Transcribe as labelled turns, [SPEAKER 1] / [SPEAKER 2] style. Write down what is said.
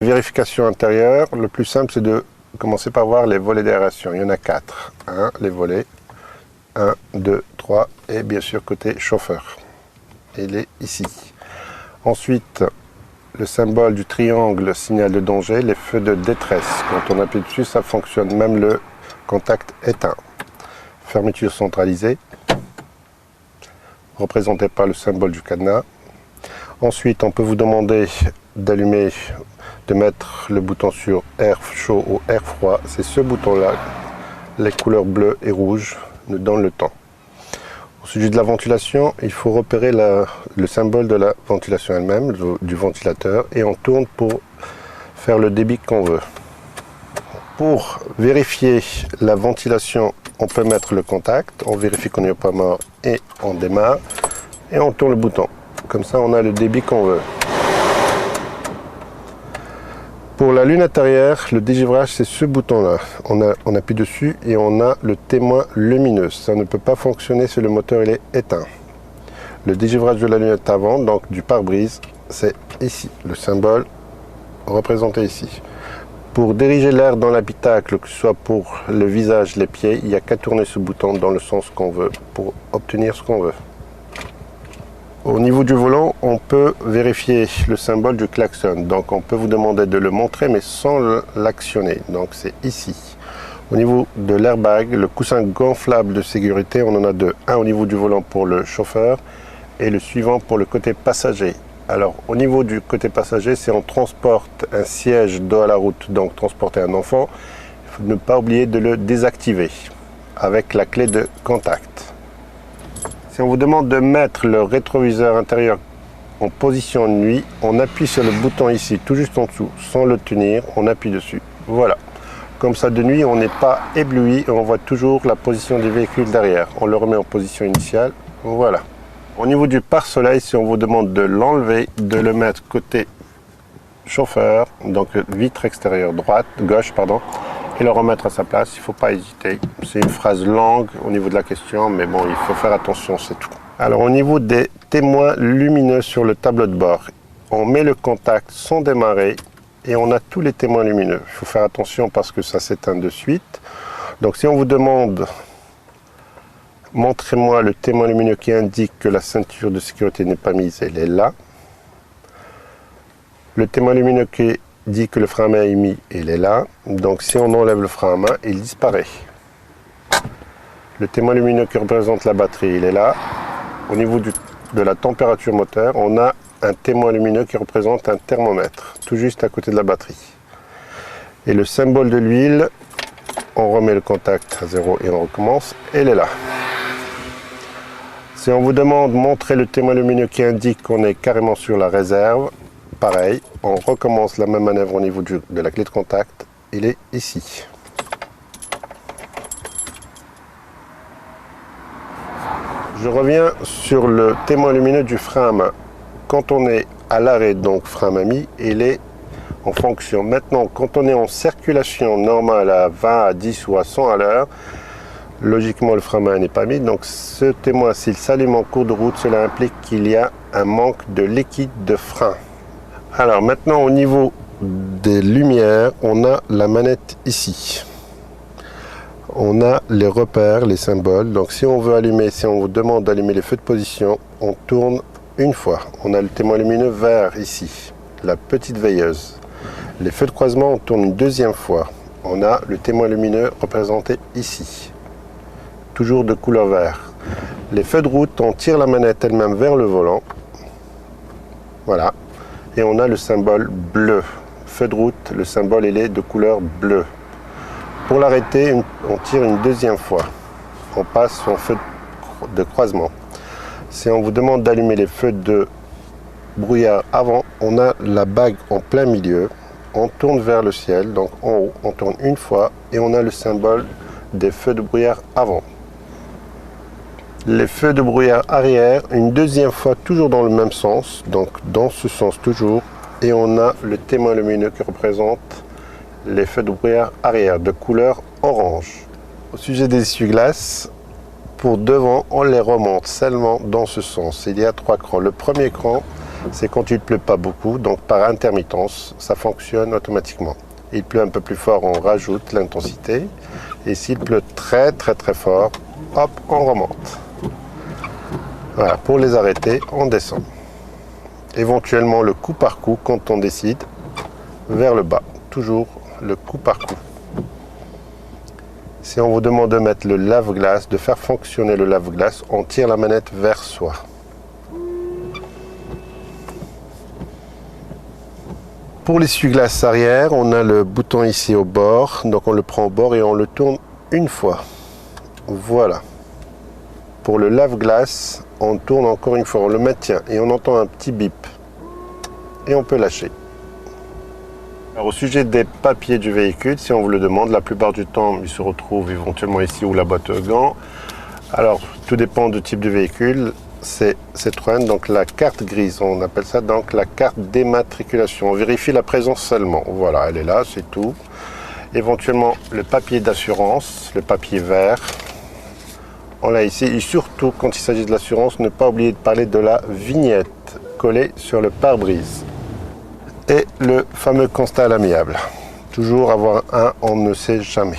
[SPEAKER 1] Vérification intérieure, le plus simple c'est de commencer par voir les volets d'aération. Il y en a 4. Les volets. 1, 2, 3 et bien sûr côté chauffeur. Il est ici. Ensuite, le symbole du triangle, signal de danger, les feux de détresse. Quand on appuie dessus, ça fonctionne, même le contact éteint. Fermeture centralisée, représentée par le symbole du cadenas. Ensuite, on peut vous demander d'allumer, de mettre le bouton sur air chaud ou air froid. C'est ce bouton-là, les couleurs bleues et rouges nous donnent le temps. Au sujet de la ventilation, il faut repérer le symbole de la ventilation elle-même, du ventilateur, et on tourne pour faire le débit qu'on veut. Pour vérifier la ventilation, on peut mettre le contact, on vérifie qu'on n'est pas mort et on démarre, et on tourne le bouton. Comme ça, on a le débit qu'on veut. Pour la lunette arrière, le dégivrage, c'est ce bouton-là. On appuie dessus et on a le témoin lumineux. Ça ne peut pas fonctionner si le moteur il est éteint. Le dégivrage de la lunette avant, donc du pare-brise, c'est ici. Le symbole représenté ici. Pour diriger l'air dans l'habitacle, que ce soit pour le visage, les pieds, il n'y a qu'à tourner ce bouton dans le sens qu'on veut pour obtenir ce qu'on veut. Au niveau du volant, on peut vérifier le symbole du klaxon. Donc on peut vous demander de le montrer mais sans l'actionner. Donc c'est ici. Au niveau de l'airbag, le coussin gonflable de sécurité, on en a deux. Un au niveau du volant pour le chauffeur et le suivant pour le côté passager. Alors au niveau du côté passager, si on transporte un siège dos à la route, donc transporter un enfant, il faut ne pas oublier de le désactiver avec la clé de contact. Si on vous demande de mettre le rétroviseur intérieur en position nuit, on appuie sur le bouton ici, tout juste en dessous, sans le tenir, on appuie dessus. Voilà. Comme ça, de nuit, on n'est pas ébloui et on voit toujours la position des véhicules derrière. On le remet en position initiale. Voilà. Au niveau du pare-soleil, si on vous demande de l'enlever, de le mettre côté chauffeur, donc vitre extérieure gauche, et le remettre à sa place, il ne faut pas hésiter. C'est une phrase longue au niveau de la question, mais bon, il faut faire attention, c'est tout. Alors au niveau des témoins lumineux sur le tableau de bord, on met le contact sans démarrer et on a tous les témoins lumineux. Il faut faire attention parce que ça s'éteint de suite. Donc si on vous demande, montrez-moi le témoin lumineux qui indique que la ceinture de sécurité n'est pas mise, elle est là. Le témoin lumineux qui dit que le frein à main est mis, il est là. Donc si on enlève le frein à main, il disparaît. Le témoin lumineux qui représente la batterie, il est là. Au niveau de la température moteur, on a un témoin lumineux qui représente un thermomètre, tout juste à côté de la batterie. Et le symbole de l'huile, on remet le contact à 0 et on recommence, elle est là. Si on vous demande de montrer le témoin lumineux qui indique qu'on est carrément sur la réserve, pareil, on recommence la même manœuvre au niveau de la clé de contact, il est ici. Je reviens sur le témoin lumineux du frein à main. Quand on est à l'arrêt, donc frein à main mis, il est en fonction. Maintenant, quand on est en circulation normale à 20, à 10 ou à 100 à l'heure, logiquement le frein à main n'est pas mis. Donc ce témoin, s'il s'allume en cours de route, cela implique qu'il y a un manque de liquide de frein. Alors maintenant au niveau des lumières, on a la manette ici. On a les repères, les symboles. Donc si on veut allumer, si on vous demande d'allumer les feux de position, on tourne une fois. On a le témoin lumineux vert ici, la petite veilleuse. Les feux de croisement, on tourne une deuxième fois. On a le témoin lumineux représenté ici, toujours de couleur vert. Les feux de route, on tire la manette elle-même vers le volant. Voilà. Et on a le symbole bleu. Feu de route, le symbole il est de couleur bleue. Pour l'arrêter, on tire une deuxième fois. On passe en feu de croisement. Si on vous demande d'allumer les feux de brouillard avant, on a la bague en plein milieu. On tourne vers le ciel, donc en haut, on tourne une fois et on a le symbole des feux de brouillard avant. Les feux de brouillard arrière, une deuxième fois toujours dans le même sens, donc dans ce sens toujours, et on a le témoin lumineux qui représente les feux de brouillard arrière de couleur orange. Au sujet des essuie-glaces, pour devant, on les remonte seulement dans ce sens. Il y a 3 crans. Le premier cran, c'est quand il ne pleut pas beaucoup, donc par intermittence, ça fonctionne automatiquement. Il pleut un peu plus fort, on rajoute l'intensité. Et s'il pleut très fort, hop, on remonte. Voilà, pour les arrêter, on descend. Éventuellement le coup par coup quand on décide, vers le bas. Toujours le coup par coup. Si on vous demande de mettre le lave-glace, de faire fonctionner le lave-glace, on tire la manette vers soi. Pour l'essuie-glace arrière, on a le bouton ici au bord, donc on le prend au bord et on le tourne une fois. Voilà. Pour le lave-glace, on tourne encore une fois, on le maintient et on entend un petit bip. Et on peut lâcher. Alors, au sujet des papiers du véhicule, si on vous le demande, la plupart du temps, ils se retrouvent éventuellement ici ou la boîte à gants. Alors, tout dépend du type de véhicule. C'est Citroën, donc la carte grise, on appelle ça donc la carte d'immatriculation. On vérifie la présence seulement. Voilà, elle est là, c'est tout. Éventuellement, le papier d'assurance, le papier vert. On l'a ici. Et surtout, quand il s'agit de l'assurance, ne pas oublier de parler de la vignette collée sur le pare-brise. Et le fameux constat à l'amiable. Toujours avoir un, on ne sait jamais.